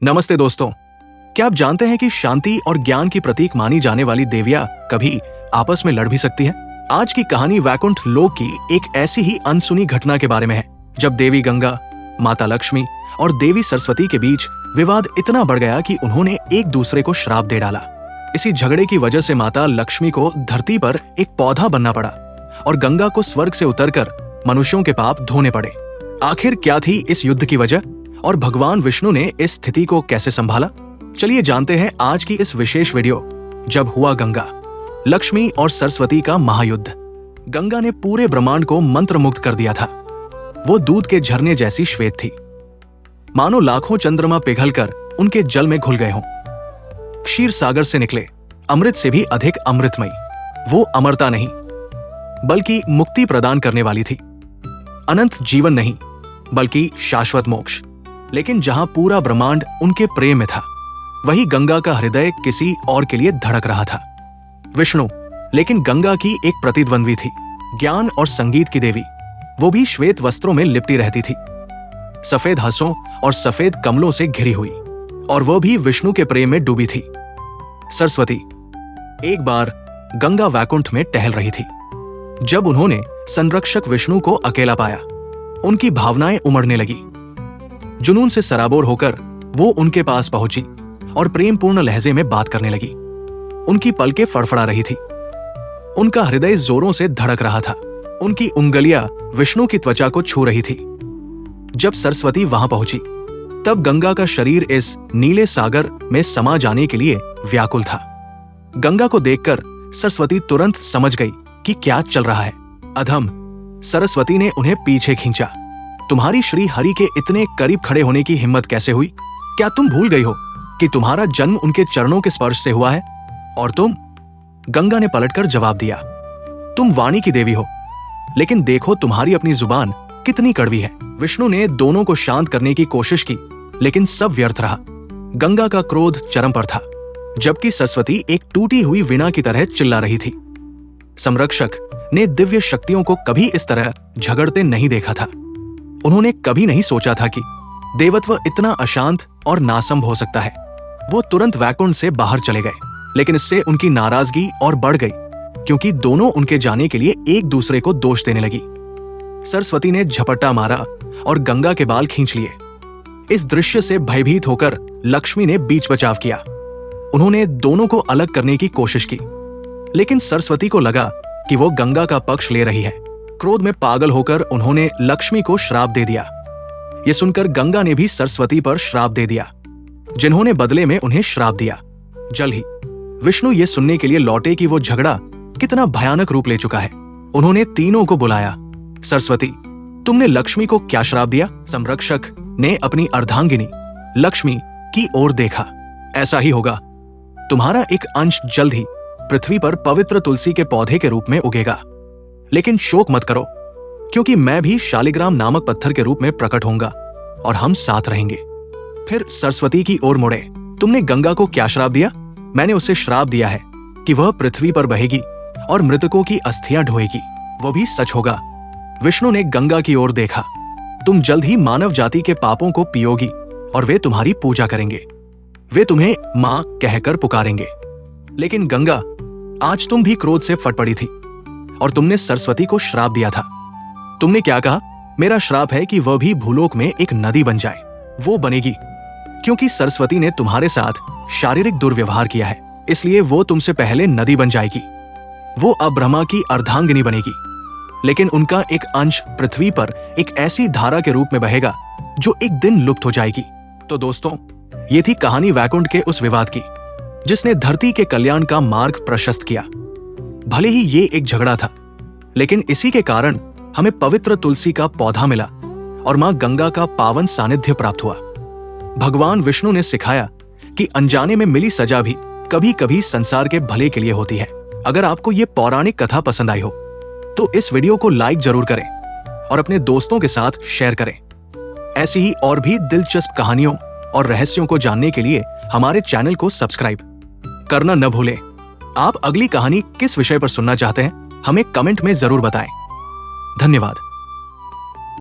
नमस्ते दोस्तों, क्या आप जानते हैं कि शांति और ज्ञान की प्रतीक मानी जाने वाली देवियां कभी आपस में लड़ भी सकती हैं? आज की कहानी वैकुंठ लोक की एक ऐसी ही अनसुनी घटना के बारे में है, जब देवी गंगा, माता लक्ष्मी और देवी सरस्वती के बीच विवाद इतना बढ़ गया कि उन्होंने एक दूसरे को श्राप दे डाला। इसी झगड़े की वजह से माता लक्ष्मी को धरती पर एक पौधा बनना पड़ा और गंगा को स्वर्ग से उतरकर मनुष्यों के पाप धोने पड़े। आखिर क्या थी इस युद्ध की वजह और भगवान विष्णु ने इस स्थिति को कैसे संभाला? चलिए जानते हैं आज की इस विशेष वीडियो जब हुआ गंगा, लक्ष्मी और सरस्वती का महायुद्ध। गंगा ने पूरे ब्रह्मांड को मंत्र मुक्त कर दिया था। वो दूध के झरने जैसी श्वेत थी, मानो लाखों चंद्रमा पिघलकर उनके जल में घुल गए हों। क्षीर सागर से निकले अमृत से भी अधिक अमृतमयी। वो अमरता नहीं बल्कि मुक्ति प्रदान करने वाली थी। अनंत जीवन नहीं बल्कि शाश्वत मोक्ष। लेकिन जहां पूरा ब्रह्मांड उनके प्रेम में था, वही गंगा का हृदय किसी और के लिए धड़क रहा था। विष्णु लेकिन गंगा की एक प्रतिद्वंद्वी थी, ज्ञान और संगीत की देवी। वो भी श्वेत वस्त्रों में लिपटी रहती थी, सफेद हंसों और सफेद कमलों से घिरी हुई, और वह भी विष्णु के प्रेम में डूबी थी। सरस्वती। एक बार गंगा वैकुंठ में टहल रही थी। जब उन्होंने संरक्षक विष्णु को अकेला पाया, उनकी भावनाएं उमड़ने लगी। जुनून से सराबोर होकर वो उनके पास पहुंची और प्रेमपूर्ण लहजे में बात करने लगी। उनकी पलकें फड़फड़ा रही थी, उनका हृदय जोरों से धड़क रहा था। उनकी उंगलियां विष्णु की त्वचा को छू रही थी। जब सरस्वती वहां पहुंची, तब गंगा का शरीर इस नीले सागर में समा जाने के लिए व्याकुल था। गंगा को देखकर सरस्वती तुरंत समझ गई कि क्या चल रहा है। अधम। सरस्वती ने उन्हें पीछे खींचा। तुम्हारी श्री हरि के इतने करीब खड़े होने की हिम्मत कैसे हुई? क्या तुम भूल गई हो कि तुम्हारा जन्म उनके चरणों के स्पर्श से हुआ है? और तुम? गंगा ने पलटकर जवाब दिया, तुम वाणी की देवी हो, लेकिन देखो तुम्हारी अपनी जुबान कितनी कड़वी है। विष्णु ने दोनों को शांत करने की कोशिश की, लेकिन सब व्यर्थ रहा। गंगा का क्रोध चरम पर था, जबकि सरस्वती एक टूटी हुई वीणा की तरह चिल्ला रही थी। संरक्षक ने दिव्य शक्तियों को कभी इस तरह झगड़ते नहीं देखा था। उन्होंने कभी नहीं सोचा था कि देवत्व इतना अशांत और नासंभ हो सकता है। वो तुरंत वैकुंठ से बाहर चले गए, लेकिन इससे उनकी नाराजगी और बढ़ गई, क्योंकि दोनों उनके जाने के लिए एक दूसरे को दोष देने लगी। सरस्वती ने झपट्टा मारा और गंगा के बाल खींच लिए। इस दृश्य से भयभीत होकर लक्ष्मी ने बीच बचाव किया। उन्होंने दोनों को अलग करने की कोशिश की, लेकिन सरस्वती को लगा कि वो गंगा का पक्ष ले रही है। क्रोध में पागल होकर उन्होंने लक्ष्मी को श्राप दे दिया। यह सुनकर गंगा ने भी सरस्वती पर श्राप दे दिया, जिन्होंने बदले में उन्हें श्राप दिया। जल्द ही विष्णु ये सुनने के लिए लौटे कि वो झगड़ा कितना भयानक रूप ले चुका है। उन्होंने तीनों को बुलाया। सरस्वती, तुमने लक्ष्मी को क्या श्राप दिया? संरक्षक ने अपनी अर्धांगिनी लक्ष्मी की ओर देखा। ऐसा ही होगा। तुम्हारा एक अंश जल्द ही पृथ्वी पर पवित्र तुलसी के पौधे के रूप में उगेगा। लेकिन शोक मत करो, क्योंकि मैं भी शालिग्राम नामक पत्थर के रूप में प्रकट होऊंगा और हम साथ रहेंगे। फिर सरस्वती की ओर मुड़े। तुमने गंगा को क्या श्राप दिया? मैंने उसे श्राप दिया है कि वह पृथ्वी पर बहेगी और मृतकों की अस्थियां ढोएगी। वो भी सच होगा। विष्णु ने गंगा की ओर देखा। तुम जल्द ही मानव जाति के पापों को पियोगी और वे तुम्हारी पूजा करेंगे। वे तुम्हें मां कहकर पुकारेंगे। लेकिन गंगा, आज तुम भी क्रोध से फट पड़ी थी और तुमने सरस्वती को श्राप दिया था। तुमने क्या कहा? मेरा श्राप है कि वह भी भूलोक में एक नदी बन जाए। वो बनेगी, क्योंकि सरस्वती ने तुम्हारे साथ शारीरिक दुर्व्यवहार किया है, इसलिए वो तुमसे पहले नदी बन जाएगी। वो अब ब्रह्मा की अर्धांगिनी बनेगी, लेकिन उनका एक अंश पृथ्वी पर एक ऐसी धारा के रूप में बहेगा जो एक दिन लुप्त हो जाएगी। तो दोस्तों, ये थी कहानी वैकुंठ के उस विवाद की, जिसने धरती के कल्याण का मार्ग प्रशस्त किया। भले ही ये एक झगड़ा था, लेकिन इसी के कारण हमें पवित्र तुलसी का पौधा मिला और मां गंगा का पावन सानिध्य प्राप्त हुआ। भगवान विष्णु ने सिखाया कि अनजाने में मिली सजा भी कभी कभी संसार के भले के लिए होती है। अगर आपको ये पौराणिक कथा पसंद आई हो, तो इस वीडियो को लाइक जरूर करें और अपने दोस्तों के साथ शेयर करें। ऐसी ही और भी दिलचस्प कहानियों और रहस्यों को जानने के लिए हमारे चैनल को सब्सक्राइब करना न भूलें। आप अगली कहानी किस विषय पर सुनना चाहते हैं, हमें कमेंट में जरूर बताएं। धन्यवाद।